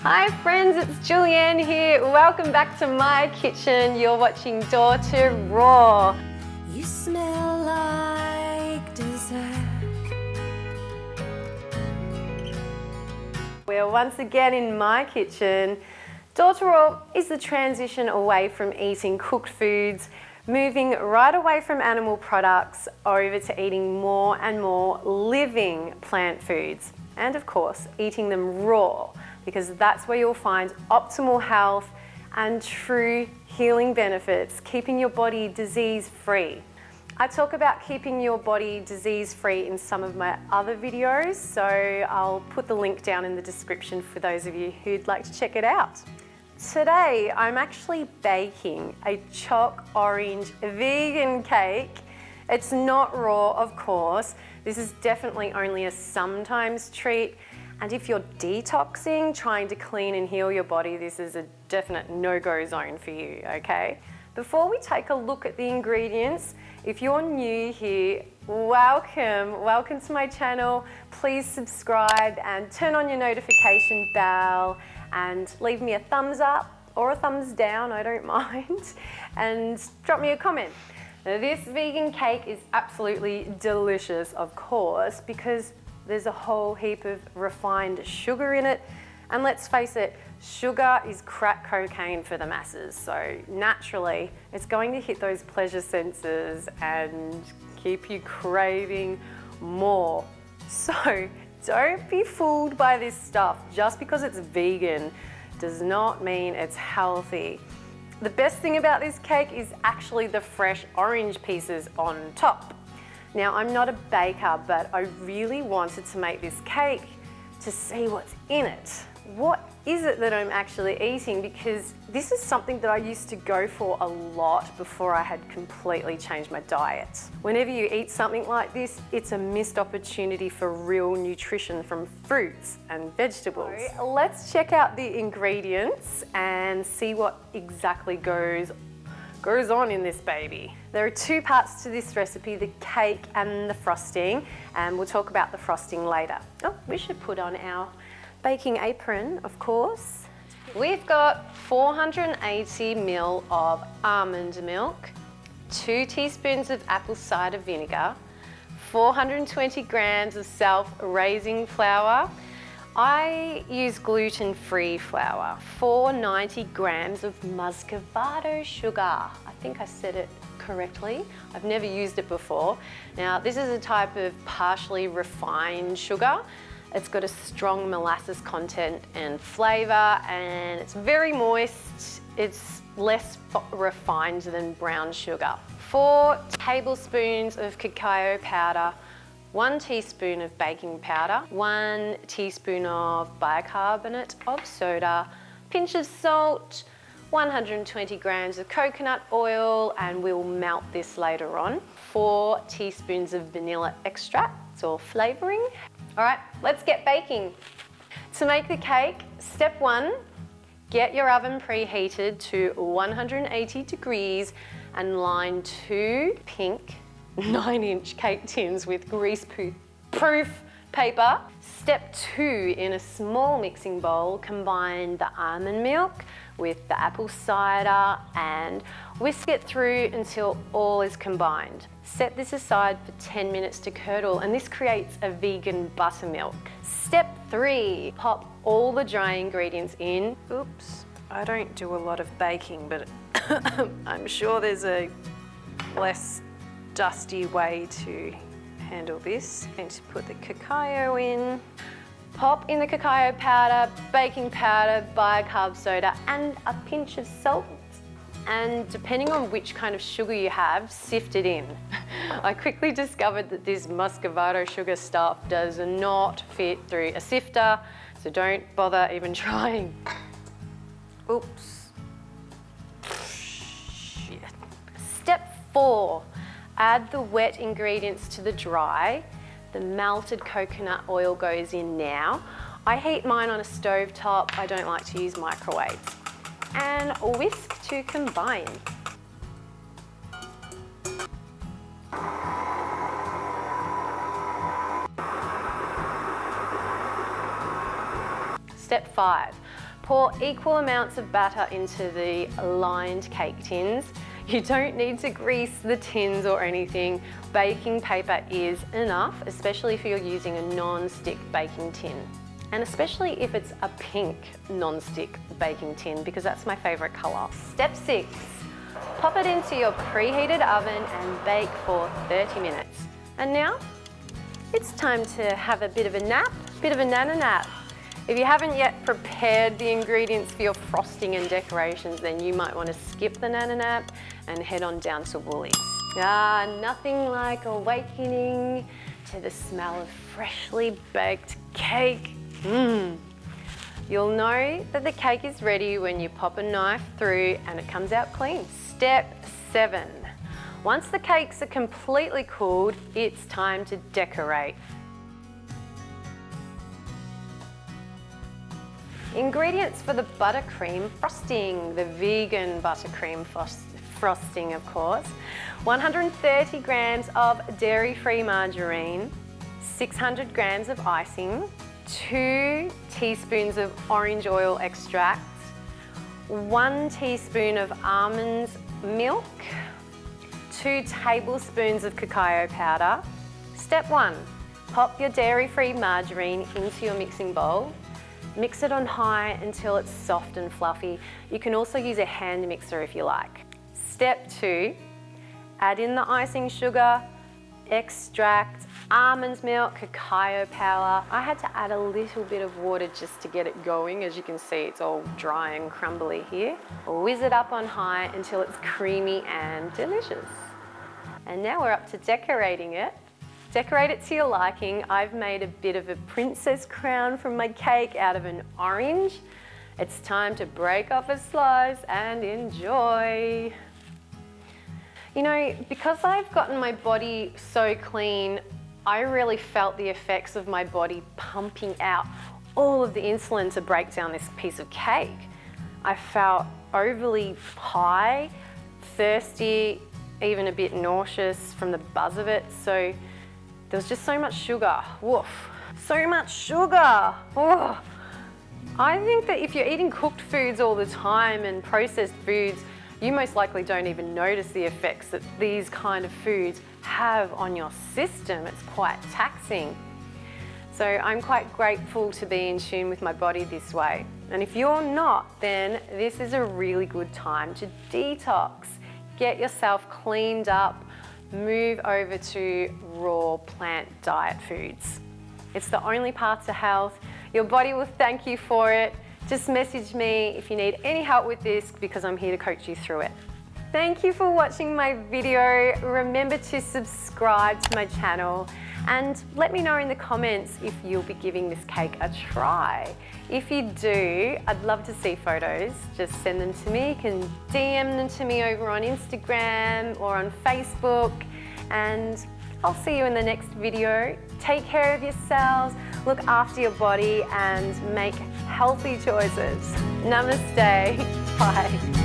Hi friends, it's Julianne here. Welcome back to my kitchen. You're watching Daughter Raw. You smell like dessert. We're once again in my kitchen. Daughter Raw is the transition away from eating cooked foods, moving right away from animal products over to eating more and more living plant foods. And of course, eating them raw, because that's where you'll find optimal health and true healing benefits, keeping your body disease-free. I talk about keeping your body disease-free in some of my other videos, so I'll put the link down in the description for those of you who'd like to check it out. Today, I'm actually baking a chalk orange vegan cake. It's not raw, of course. This is definitely only a sometimes treat. And if you're detoxing, trying to clean and heal your body, this is a definite no-go zone for you, okay? Before we take a look at the ingredients, if you're new here, welcome to my channel. Please subscribe and turn on your notification bell and leave me a thumbs up or a thumbs down, I don't mind, and drop me a comment. Now, this vegan cake is absolutely delicious, of course, because there's a whole heap of refined sugar in it. And let's face it, sugar is crack cocaine for the masses. So naturally, it's going to hit those pleasure senses and keep you craving more. So don't be fooled by this stuff. Just because it's vegan does not mean it's healthy. The best thing about this cake is actually the fresh orange pieces on top. Now, I'm not a baker, but I really wanted to make this cake to see what's in it. What is it that I'm actually eating? Because this is something that I used to go for a lot before I had completely changed my diet. Whenever you eat something like this, it's a missed opportunity for real nutrition from fruits and vegetables. So let's check out the ingredients and see what exactly goes on in this baby. There are two parts to this recipe, the cake and the frosting, and we'll talk about the frosting later. Oh, we should put on our baking apron, of course. We've got 480 ml of almond milk, 2 teaspoons of apple cider vinegar, 420 grams of self-raising flour. I use gluten-free flour, 490 grams of muscovado sugar. I think I said it correctly. I've never used it before. Now, this is a type of partially refined sugar. It's got a strong molasses content and flavor, and it's very moist. It's less refined than brown sugar. 4 tablespoons of cacao powder, 1 teaspoon of baking powder, 1 teaspoon of bicarbonate of soda, pinch of salt, 120 grams of coconut oil, and we'll melt this later on, 4 teaspoons of vanilla extract or flavoring. All right, let's get baking. To make the cake, step 1, get your oven preheated to 180 degrees and line 2 pink 9-inch cake tins with grease-proof paper. Step 2, in a small mixing bowl, combine the almond milk with the apple cider and whisk it through until all is combined. Set this aside for 10 minutes to curdle, and this creates a vegan buttermilk. Step 3, pop all the dry ingredients in. Oops, I don't do a lot of baking, but I'm sure there's a less dusty way to handle this. I'm going to put the cacao in. Pop in the cacao powder, baking powder, bicarb soda, and a pinch of salt. And depending on which kind of sugar you have, sift it in. I quickly discovered that this muscovado sugar stuff does not fit through a sifter, so don't bother even trying. Oops. Shit. Step 4. Add the wet ingredients to the dry. The melted coconut oil goes in now. I heat mine on a stove top. I don't like to use microwaves. And whisk to combine. Step 5. Pour equal amounts of batter into the lined cake tins. You don't need to grease the tins or anything. Baking paper is enough, especially if you're using a non-stick baking tin. And especially if it's a pink non-stick baking tin, because that's my favorite color. Step 6, pop it into your preheated oven and bake for 30 minutes. And now, it's time to have a bit of a nap, bit of a nana nap. If you haven't yet prepared the ingredients for your frosting and decorations, then you might want to skip the nana nap and head on down to Woolies. Nothing like awakening to the smell of freshly baked cake. You'll know that the cake is ready when you pop a knife through and it comes out clean. Step 7. Once the cakes are completely cooled, it's time to decorate. Ingredients for the buttercream frosting, the vegan buttercream frosting, of course. 130 grams of dairy-free margarine, 600 grams of icing, 2 teaspoons of orange oil extract, 1 teaspoon of almond milk, 2 tablespoons of cacao powder. Step 1, pop your dairy-free margarine into your mixing bowl. Mix it on high until it's soft and fluffy. You can also use a hand mixer if you like. Step 2, add in the icing sugar, extract, almond milk, cacao powder. I had to add a little bit of water just to get it going. As you can see, it's all dry and crumbly here. Whiz it up on high until it's creamy and delicious. And now we're up to decorating it. Decorate it to your liking. I've made a bit of a princess crown from my cake out of an orange. It's time to break off a slice and enjoy. You know, because I've gotten my body so clean, I really felt the effects of my body pumping out all of the insulin to break down this piece of cake. I felt overly high, thirsty, even a bit nauseous from the buzz of it. So there was just so much sugar. Woof. So much sugar. Oh. I think that if you're eating cooked foods all the time and processed foods, you most likely don't even notice the effects that these kind of foods have on your system. It's quite taxing. So I'm quite grateful to be in tune with my body this way. And if you're not, then this is a really good time to detox. Get yourself cleaned up, move over to raw plant diet foods. It's the only path to health. Your body will thank you for it. Just message me if you need any help with this, because I'm here to coach you through it. Thank you for watching my video. Remember to subscribe to my channel and let me know in the comments if you'll be giving this cake a try. If you do, I'd love to see photos. Just send them to me. You can DM them to me over on Instagram or on Facebook, and I'll see you in the next video. Take care of yourselves, look after your body, and make healthy choices. Namaste. Bye.